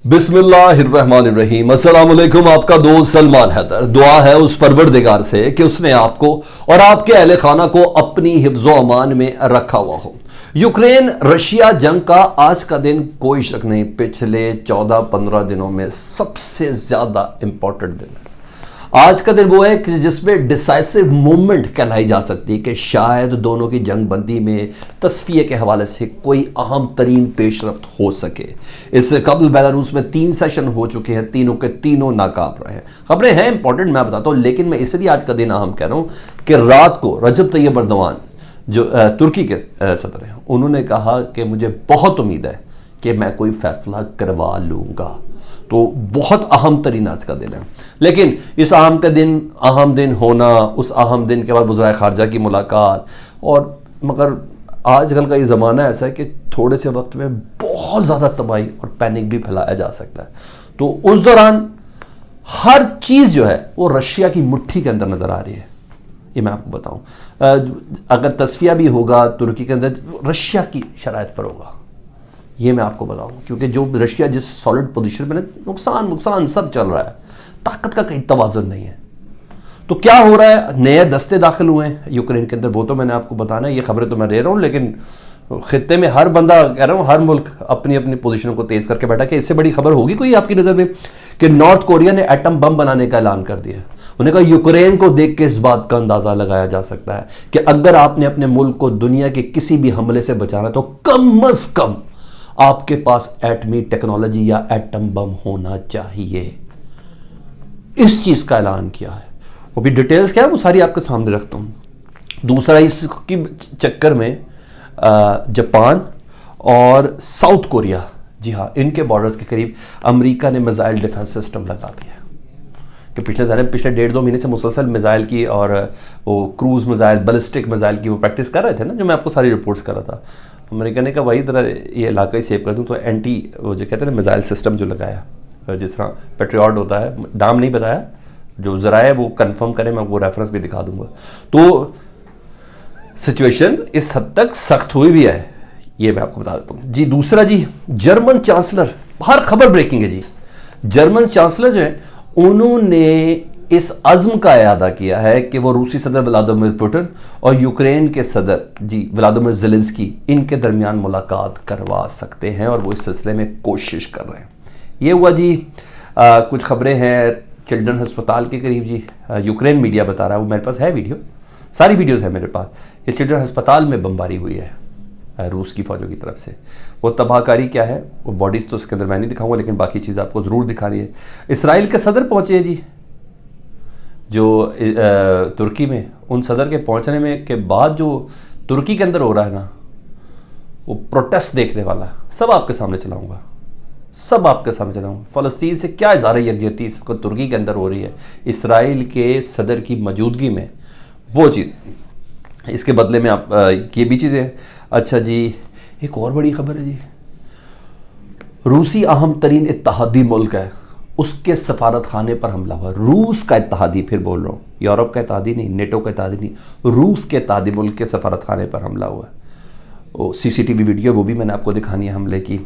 बिस्मिल्लाहिर्रहमानिर्रहीम। अस्सलाम वालेकुम। आपका दोस्त सलमान हैदर। दुआ है उस परवरदिगार से कि उसने आपको और आपके अहले खाना को अपनी हिफ्ज़ो अमान में रखा हुआ हो। यूक्रेन रशिया जंग का आज का दिन कोई शक नहीं पिछले 14-15 दिनों में सबसे ज्यादा इंपॉर्टेंट दिन है। आज का दिन वो है कि जिसमें डिसाइसिव मूवमेंट कहलाई जा सकती है कि शायद दोनों की जंगबंदी में तस्फिये के हवाले से कोई अहम तरीन पेशरफ्त हो सके। इससे कबल बेलारूस में 3 सेशन हो चुके हैं, तीनों के तीनों नाकाब रहे हैं। खबरें हैं इंपॉर्टेंट, मैं बताता हूँ, लेकिन मैं इसलिए आज का दिन अहम कह रहा हूँ कि रात को रजब तैयब अर्दवान जो तुर्की के सदर हैं, उन्होंने कहा कि मुझे बहुत उम्मीद है कि मैं कोई फैसला करवा लूँगा। तो बहुत अहम तरीन आज का दिन है। लेकिन इस अहम दिन होना, उस अहम दिन के बाद वज़राए ख़ारजा की मुलाकात, और मगर आजकल का ये ज़माना ऐसा है कि थोड़े से वक्त में बहुत ज़्यादा तबाही और पैनिक भी फैलाया जा सकता है। तो उस दौरान हर चीज़ जो है वो रशिया की मुट्ठी के अंदर नज़र आ रही है। ये मैं आपको बताऊँ, अगर तस्फिया भी होगा तुर्की के अंदर, रशिया की शराइत पर होगा, ये मैं आपको बताऊं, क्योंकि जो रशिया जिस सॉलिड पोजीशन में नुकसान सब चल रहा है, ताकत का कहीं तवाज़ुन नहीं है। तो क्या हो रहा है, नए दस्ते दाखिल हुए हैं यूक्रेन के अंदर, वो तो मैंने आपको बताना है, ये खबरें तो मैं दे रहा हूँ, लेकिन खित्ते में हर बंदा कह रहा हूँ, हर मुल्क अपनी अपनी पोजीशन को तेज करके बैठा। कि इससे बड़ी खबर होगी कोई आपकी नज़र में कि नॉर्थ कोरिया ने एटम बम बनाने का ऐलान कर दिया। उन्होंने कहा यूक्रेन को देख के इस बात का अंदाजा लगाया जा सकता है कि अगर आपने अपने मुल्क को दुनिया के किसी भी हमले से बचाना तो कम अज कम आपके पास एटमी टेक्नोलॉजी या एटम बम होना चाहिए। इस चीज का ऐलान किया है। वो भी डिटेल्स क्या है वो सारी आपके सामने रखता हूं। दूसरा, इसके चक्कर में जापान और साउथ कोरिया, जी हाँ, इनके बॉर्डर्स के करीब अमेरिका ने मिसाइल डिफेंस सिस्टम लगा दिया कि पिछले 1.5-2 महीने से मुसलसल मिसाइल की और वो क्रूज मिसाइल, बैलिस्टिक मिसाइल की वो प्रैक्टिस कर रहे थे ना, जो मैं आपको सारी रिपोर्ट्स कर रहा था। अमेरिका ने कहा वही तरह ये इलाका ही सेव कर दूँ, तो एंटी वो जो कहते हैं ना मिसाइल सिस्टम जो लगाया, जिस तरह पेट्रियट होता है, नाम नहीं बताया, जो ज़रा है वो कंफर्म करें, मैं वो रेफरेंस भी दिखा दूंगा। तो सिचुएशन इस हद तक सख्त हुई भी है, ये मैं आपको बता देता हूँ जी। दूसरा जी, जर्मन चांसलर, हर खबर ब्रेकिंग है जी। जर्मन चांसलर जो है उन्होंने इस अज़्म का इरादा किया है कि वो रूसी सदर व्लादिमीर पुतिन और यूक्रेन के सदर जी व्लादिमीर ज़ेलेंस्की, इनके दरमियान मुलाकात करवा सकते हैं, और वो इस सिलसिले में कोशिश कर रहे हैं। ये हुआ जी। कुछ खबरें हैं चिल्ड्रन अस्पताल के करीब जी, यूक्रेन मीडिया बता रहा है, वो मेरे पास है वीडियो, सारी वीडियोज़ है मेरे पास, कि चिल्ड्रन अस्पताल में बमबारी हुई है रूस की फौजों की तरफ से। वो तबाहकारी क्या है, वो बॉडीज़ तो उसके अंदर मैं नहीं दिखाऊंगा, लेकिन बाकी चीज़ आपको ज़रूर दिखानी है। इसराइल के सदर पहुँचे हैं जी, जो तुर्की में, उन सदर के पहुंचने में के बाद जो तुर्की के अंदर हो रहा है ना, वो प्रोटेस्ट देखने वाला सब आपके सामने चलाऊंगा, सब आपके सामने चलाऊंगा। फ़लस्तीन से क्या इज़हार यकजहती इसको तुर्की के अंदर हो रही है इसराइल के सदर की मौजूदगी में, वो चीज़, इसके बदले में आप ये भी चीज़ें। अच्छा जी, एक और बड़ी खबर है जी, रूसी अहम तरीन इत्तेहादी मुल्क है, उसके सफारत खाने पर हमला हुआ। रूस का इत्तेहादी, फिर बोल रहा हूँ, यूरोप का इत्तेहादी नहीं, नेटो का इत्तेहादी नहीं, रूस के इत्तेहादी मुल्क के सफारत खाने पर हमला हुआ है। वो CCTV वीडियो वो भी मैंने आपको दिखानी है हमले की।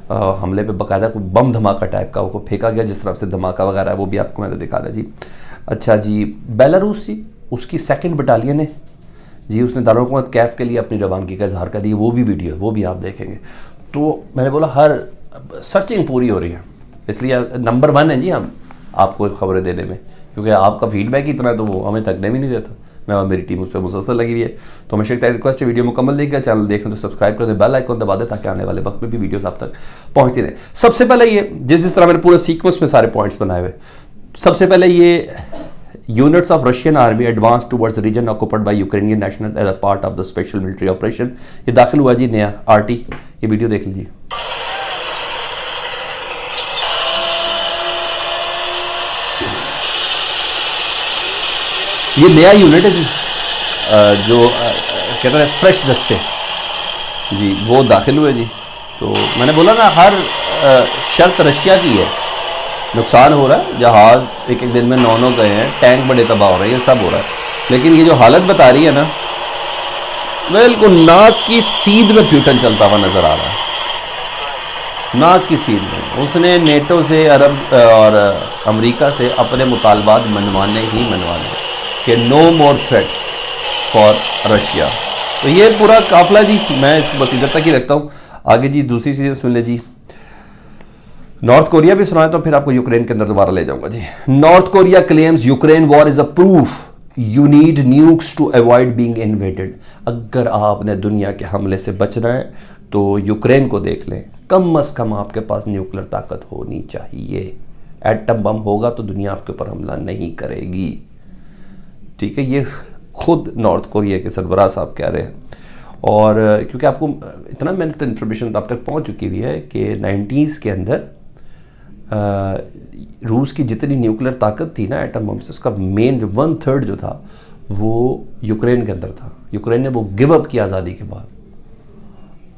हमले पे बाकायदा कोई बम धमाका टाइप का वो फेंका गया, जिस तरह से धमाका वगैरह है वो भी आपको मैंने दिखाना जी। अच्छा जी, बेलारूस जी, उसकी 2nd बटालियन है जी, उसने दारुल कैफ के लिए अपनी रवानगी का इजहार कर दिया, वो भी वीडियो है, वो भी आप देखेंगे। तो मैंने बोला हर सर्चिंग पूरी हो रही है, इसलिए नंबर 1 है जी हम आपको खबरें देने में, क्योंकि आपका फीडबैक ही इतना है तो वो हमें तकने भी नहीं देता। मैं और मेरी टीम उस पर मुसलसल लगी हुई है। तो हमेशा एक रिक्वेस्ट है, वीडियो मुकम्मल देखिए, चैनल देखना तो सब्सक्राइब कर दें, बेल आइकन दबा दें, ताकि आने वाले वक्त में भी वीडियोस आप तक पहुंचती रहे। सबसे पहले ये, जिस तरह मैंने पूरे सीक्वेंस में सारे पॉइंट्स बनाए हुए, सबसे पहले ये units of Russian army advance towards region occupied by Ukrainian nationals as a part of the special military operation. ये दाखिल हुआ जी नया RT, ये वीडियो देख लीजिए। ये नया यूनिट है जी, जो कहते हैं फ्रेश दस्ते जी, वो दाखिल हुए जी। तो मैंने बोला ना, हर शर्त रशिया की है। नुकसान हो रहा है, जहाज़ एक दिन में 9 गए हैं, टैंक बड़े तबाह हो रहे हैं, ये सब हो रहा है, लेकिन ये जो हालत बता रही है ना, बिल्कुल नाक की सीध में प्यूटन चलता हुआ नजर आ रहा है। ना किसी ने। उसने नेटो से, अरब और अमेरिका से अपने मुतालबात मनवाने ही मनवाने कि no more threat for Russia. तो ये पूरा काफिला जी, मैं इसको बस इधर तक ही रखता हूँ। आगे जी दूसरी चीज़ें सुन ले जी। नॉर्थ कोरिया भी सुनाए तो फिर आपको यूक्रेन के अंदर दोबारा ले जाऊंगा जी। North Korea claims Ukraine war is a proof you need nukes to avoid being invaded. अगर आपने दुनिया के हमले से बचना है तो यूक्रेन को देख लें, कम अज कम आपके पास न्यूक्लियर ताकत होनी चाहिए। एटम बम होगा तो दुनिया आपके ऊपर हमला नहीं करेगी, ठीक है। ये खुद नॉर्थ कोरिया के सरबराह साहब कह रहे हैं। और क्योंकि आपको इतना मैंने तो इन्फॉर्मेशन अब तक पहुंच चुकी हुई है कि 90s के अंदर रूस की जितनी न्यूक्लियर ताकत थी ना एटम बम से, उसका मेन जो 1/3 जो था वो यूक्रेन के अंदर था। यूक्रेन ने वो गिव अप किया आज़ादी के बाद,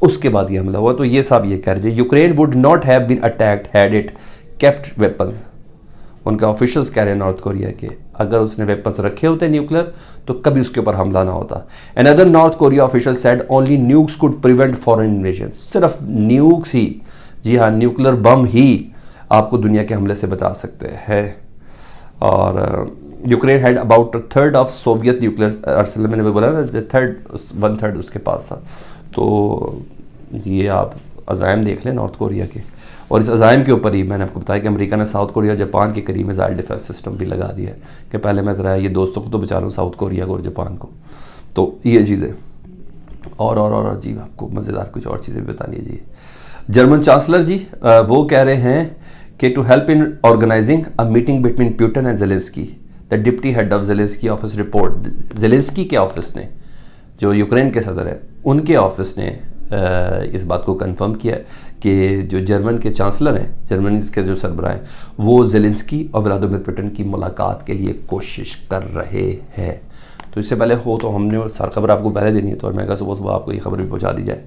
उसके बाद ये हमला हुआ। तो ये साहब ये कह रहे हैं Ukraine would not have been attacked had it kept weapons. उनके ऑफिशियल्स कह रहे हैं नॉर्थ कोरिया के, अगर उसने वेपन्स रखे होते न्यूक्लियर तो कभी उसके ऊपर हमला ना होता। And other north Korea official said only nukes could prevent foreign invasion. सिर्फ न्यूक्स ही, जी हाँ, न्यूक्लियर बम ही आपको दुनिया के हमले से बचा सकते हैं। और Ukraine had about 1/3 of Soviet nuclear Arsenal, मैंने वो बोला ना, 1/3 उसके पास था। तो ये आप अज़ाइम देख लें नॉर्थ कोरिया के। और इस अज़ाइम के ऊपर ही मैंने आपको बताया कि अमेरिका ने साउथ कोरिया जापान के करीब मिसाइल डिफेंस सिस्टम भी लगा दिया है कि पहले मैं ज़रा ये दोस्तों को तो बचा लूँ, साउथ कोरिया को और जापान को। तो ये चीज़ें और जी आपको मज़ेदार कुछ और चीज़ें भी बतानी है जी। जर्मन चांसलर जी वो कह रहे हैं कि to help in organizing a meeting between Putin and Zelensky, the deputy head of Zelensky office report. Zelensky के ऑफिस ने, जो यूक्रेन के सदर है, उनके ऑफिस ने इस बात को कंफर्म किया कि जो जर्मन के चांसलर हैं, जर्मनी के जो सरबराह हैं, वो ज़ेलेंस्की और व्लादिमीर पुतिन की मुलाकात के लिए कोशिश कर रहे हैं। तो इससे पहले हो तो हमने सारी खबर आपको पहले देनी है, तो मैं कहा सुबह आपको ये खबर भी पहुँचा दी जाए।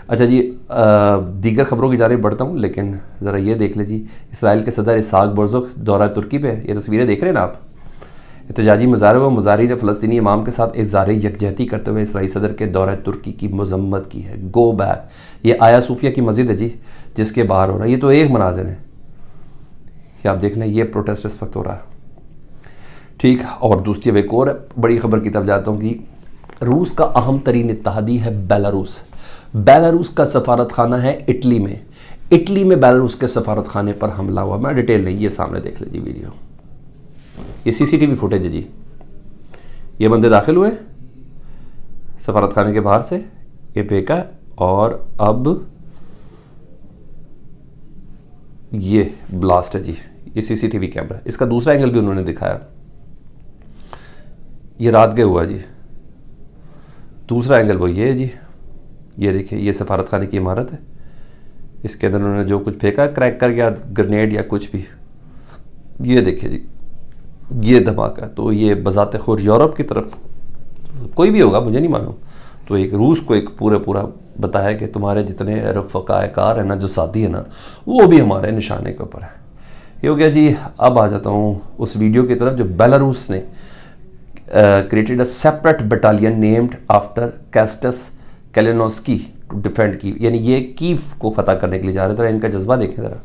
अच्छा जी, दीगर खबरों की जानिब बढ़ता हूँ, लेकिन ज़रा ये देख लीजिए, इसराइल के सदर इसहाक हेर्ज़ोग दौरा तुर्की पे। ये तस्वीरें देख रहे हैं ना आप। एहतजाजी मुजाहरे व मुजाहिरीन ने फ़लस्तीनी इमाम के साथ इज़हार यकजहती करते हुए इसराइली सदर के दौरा तुर्की की मजम्मत की है। Go back. ये आया सूफिया की मस्जिद है जी, जिसके बाहर हो रहा है। ये तो एक मनाजिर है कि आप देख लें, ये प्रोटेस्ट इस वक्त हो रहा है, ठीक। और दूसरी अब एक और बड़ी खबर की तरफ जाता हूँ कि रूस का अहम तरीन इत्तेहादी है बेलारूस। बेलारूस का सफारत खाना है इटली में। इटली में बेलारूस के सफारत खाने पर हमला हुआ। मैं डिटेल नहीं, ये सामने देख लीजिए वीडियो, ये सीसीटीवी फुटेज है जी। ये बंदे दाखिल हुए सफारत खाने के बाहर से, ये फेंका, और अब ये ब्लास्ट है जी। ये सीसीटीवी कैमरा, इसका दूसरा एंगल भी उन्होंने दिखाया। ये रात गए हुआ जी। दूसरा एंगल वो ये है जी, ये देखिए, ये सफारत खाने की इमारत है, इसके अंदर उन्होंने जो कुछ फेंका, क्रैकर या ग्रेनेड या कुछ भी, ये देखिए जी, ये धमाका। तो ये बज़ाते खुद यूरोप की तरफ कोई भी होगा, मुझे नहीं मालूम, तो एक रूस को एक पूरा बताया कि तुम्हारे जितने अरब फ़काकार है ना, जो साथी है ना, वो भी हमारे निशाने के ऊपर है। ये हो गया जी। अब आ जाता हूँ उस वीडियो की तरफ जो बेलारूस ने created a separate battalion named after Kastus Kalinouski to defend Kyiv. यानी ये कीव को फतह करने के लिए जा रहे थे। इनका जज्बा देखें ज़रा।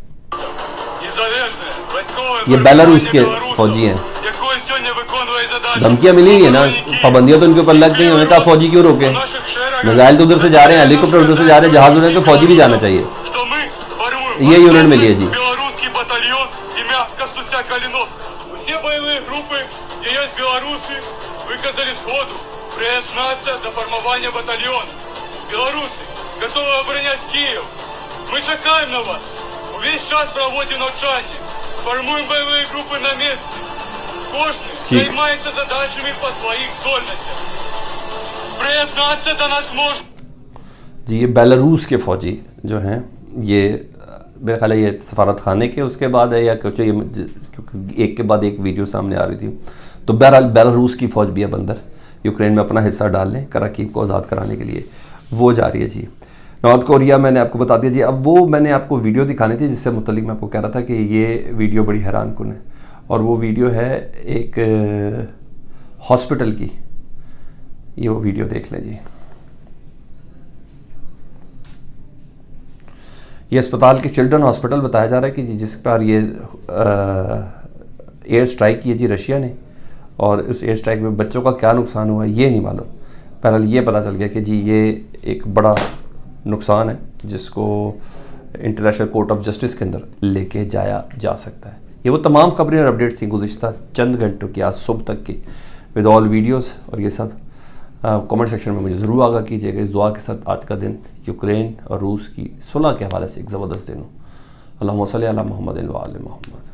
ये बेलारूस के फौजी हैं। धमकियां मिली है ना, पाबंदियां तो इनके ऊपर लग गई। उन्होंने कहा फौजी क्यों रोके, मिसाइल तो उधर से जा रहे हैं, हेलीकॉप्टर उधर से जा रहे हैं, जहाज उधर, तो फौजी भी जाना चाहिए। ये यूनिट मिली है जी। Формуем боевые группы на месте. Кожный займается задачами по своих должностях. Признаться до нас можно. जी, ये बेलारूस के फ़ौजी जो हैं, ये मेरा ख्याल है ये सफारत खाने के उसके बाद है या कुछ, ये क्योंकि एक के बाद एक वीडियो सामने आ रही थी। तो बहरहाल बेलारूस की फ़ौज भी अब अंदर यूक्रेन में अपना हिस्सा डाल लें, कराकीव को आज़ाद कराने के लिए वो जा रही है जी। नॉर्थ कोरिया मैंने आपको बता दिया जी। अब वो मैंने आपको वीडियो दिखानी थी जिससे मुतल्लिक मैं आपको कह रहा था कि ये वीडियो बड़ी हैरान कुन है, और वो वीडियो है एक हॉस्पिटल की। ये वो वीडियो देख लें जी। ये अस्पताल के चिल्ड्रन हॉस्पिटल बताया जा रहा है कि जी जिस पर ये एयर स्ट्राइक की है जी रशिया ने, और उस एयर स्ट्राइक में बच्चों का क्या नुकसान हुआ ये नहीं मालूम। बहरहाल ये पता चल गया कि जी ये एक बड़ा नुकसान है जिसको इंटरनेशनल कोर्ट ऑफ जस्टिस के अंदर लेके जाया जा सकता है। ये वो तमाम खबरें और अपडेट्स थी गुज़िश्ता चंद घंटों की, आज सुबह तक की, विद ऑल वीडियोस। और ये सब कमेंट सेक्शन में मुझे ज़रूर आगाह कीजिएगा। इस दुआ के साथ आज का दिन यूक्रेन और रूस की सुलह के हवाले से एक ज़बरदस्त दिन हो। अल्लाहुम्मा सल्ली अला मुहम्मद व आले मुहम्मद।